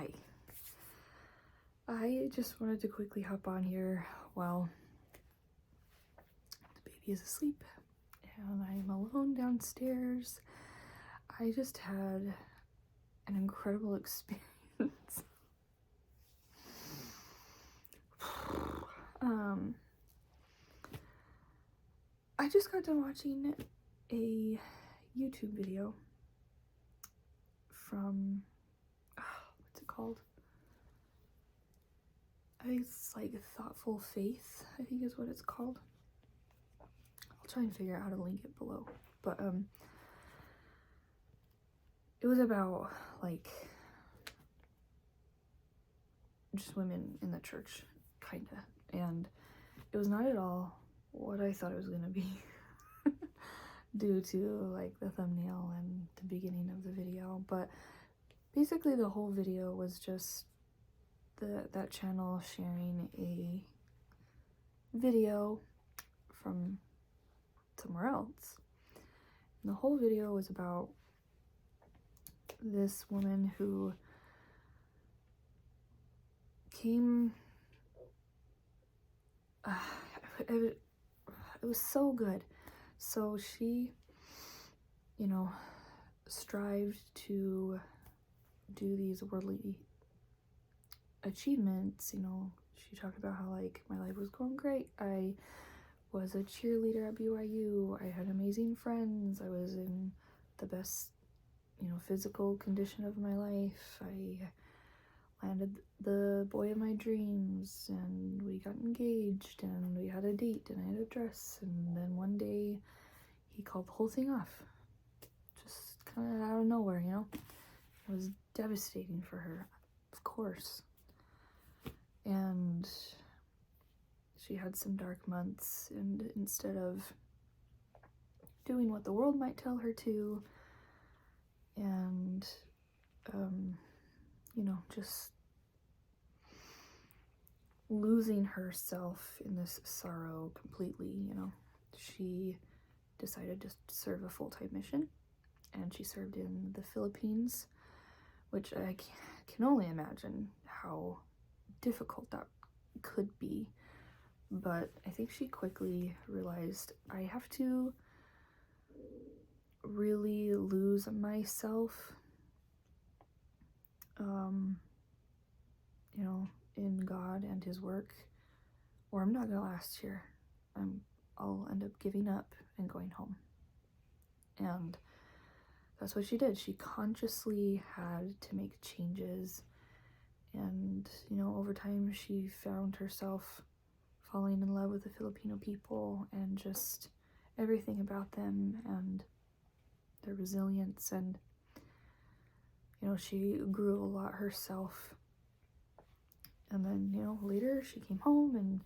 Hi. I just wanted to quickly hop on here while the baby is asleep and I'm alone downstairs. I just had an incredible experience. I just got done watching a YouTube video from, what's it called? I think it's like Thoughtful Faith, I think is what it's called. I'll try and figure out how to link it below. But it was about like just women in the church, kinda. And it was not at all what I thought it was gonna be due to like the thumbnail and the beginning of the video. But basically the whole video was just that channel sharing a video from somewhere else. And the whole video was about this woman who came, it was so good. So she, strived to do these worldly achievements. She talked about how like my life was going great. I was a cheerleader at BYU. I had amazing friends. I was in the best, physical condition of my life. I landed the boy of my dreams and we got engaged and we had a date and I had a dress, and then one day he called the whole thing off. Just kind of out of nowhere, It was devastating for her, of course. And she had some dark months, and instead of doing what the world might tell her to and just losing herself in this sorrow completely, she decided to serve a full-time mission, and she served in the Philippines, which I can only imagine how difficult that could be. But I think she quickly realized, I have to really lose myself in God and his work, or I'm not gonna last here. I'll end up giving up and going home. And that's what she did. She consciously had to make changes, and over time she found herself falling in love with the Filipino people and just everything about them and their resilience. And she grew a lot herself. And then later she came home, and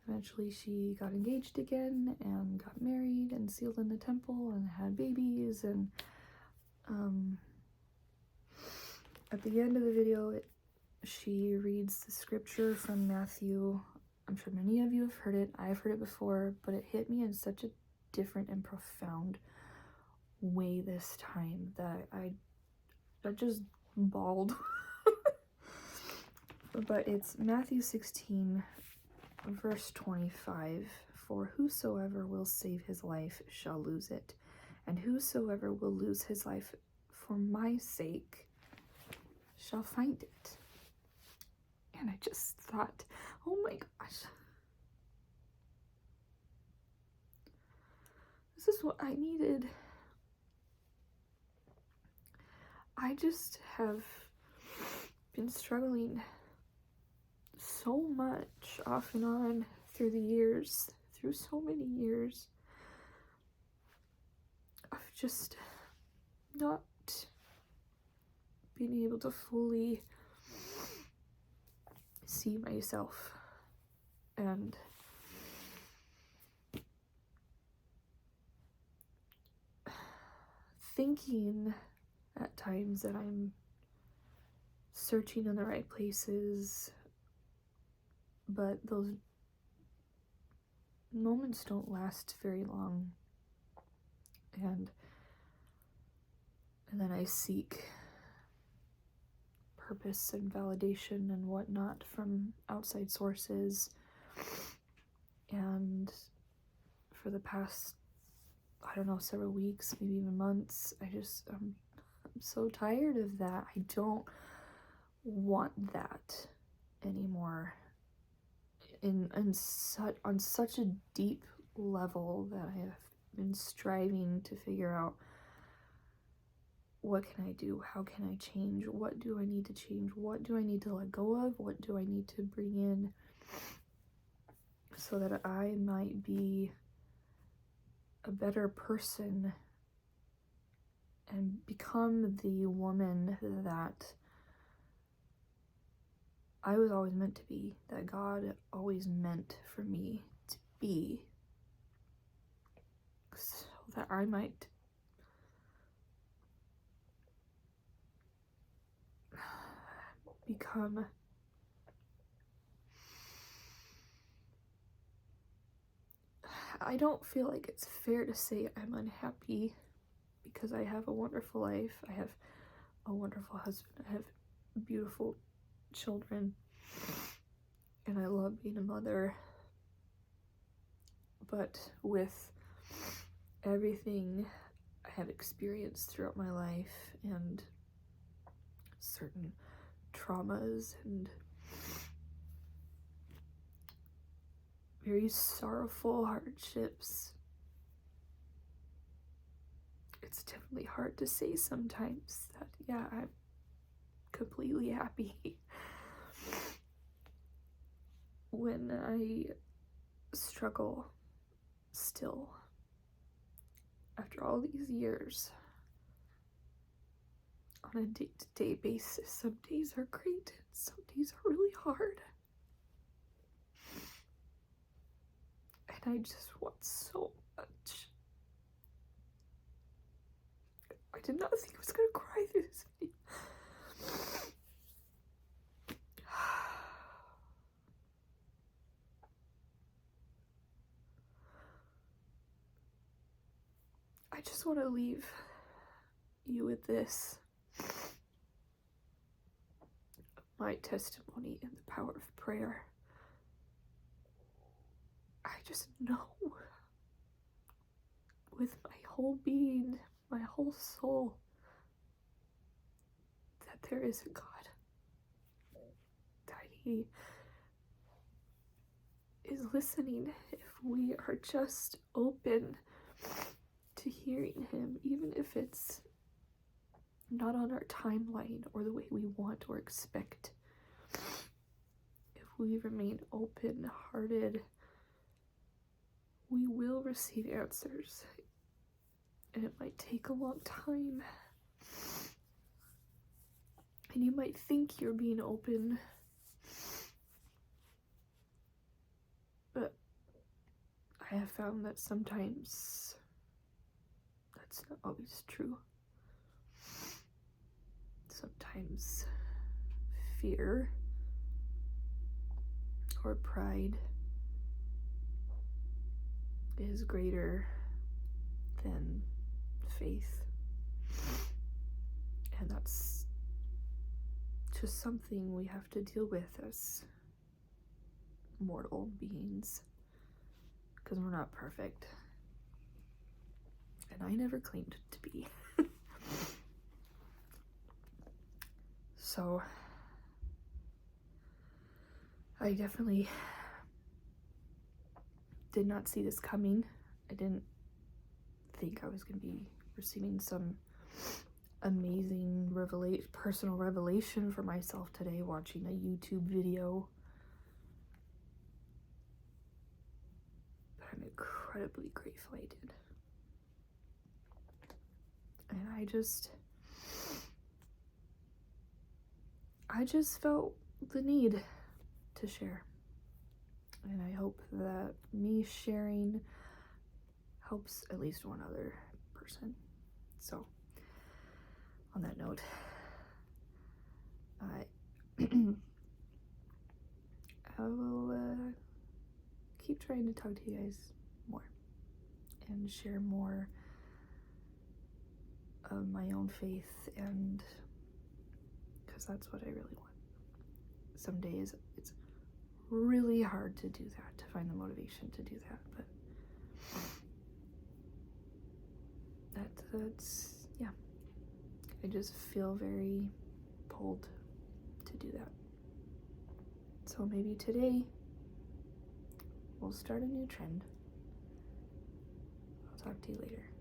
eventually she got engaged again and got married and sealed in the temple and had babies. And at the end of the video, she reads the scripture from Matthew. I'm sure many of you have heard it. I've heard it before, but it hit me in such a different and profound way this time that I just bawled. But it's Matthew 16, verse 25. For whosoever will save his life shall lose it, and whosoever will lose his life for my sake shall find it. And I just thought, oh my gosh, this is what I needed. I just have been struggling so much off and on through the years, through so many years, of just not being able to fully see myself and thinking at times that I'm searching in the right places, but those moments don't last very long. And then I seek purpose and validation and whatnot from outside sources. And for the past, I don't know, several weeks, maybe even months, I'm so tired of that. I don't want that anymore on such a deep level that I have been striving to figure out, what can I do? How can I change? What do I need to change? What do I need to let go of? What do I need to bring in so that I might be a better person and become the woman that I was always meant to be, that God always meant for me to be, so that I might become I don't feel like it's fair to say I'm unhappy, because I have a wonderful life. I have a wonderful husband. I have beautiful children. And I love being a mother. But with everything I have experienced throughout my life, and certain traumas and very sorrowful hardships, it's definitely hard to say sometimes that, yeah, I'm completely happy when I struggle still after all these years on a day-to-day basis. Some days are great, and some days are really hard. And I just want so much. I did not think I was gonna cry through this video. I just want to leave you with this. My testimony and the power of prayer. I just know with my whole being, my whole soul, that there is a God. That He is listening if we are just open to hearing Him, even if it's not on our timeline or the way we want or expect. If we remain open-hearted, we will receive answers. And it might take a long time. And you might think you're being open, but I have found that sometimes that's not always true. Sometimes fear or pride is greater than faith. And that's just something we have to deal with as mortal beings, because we're not perfect. And I never claimed to be. So I definitely did not see this coming. I didn't think I was going to be receiving some amazing personal revelation for myself today, watching a YouTube video. But I'm incredibly grateful I did. And I just felt the need to share. And I hope that me sharing helps at least one other person. So, on that note, I will keep trying to talk to you guys more and share more of my own faith, and because that's what I really want. Some days it's really hard to do that, to find the motivation to do that, but that's yeah. I just feel very pulled to do that. So maybe today we'll start a new trend. I'll talk to you later.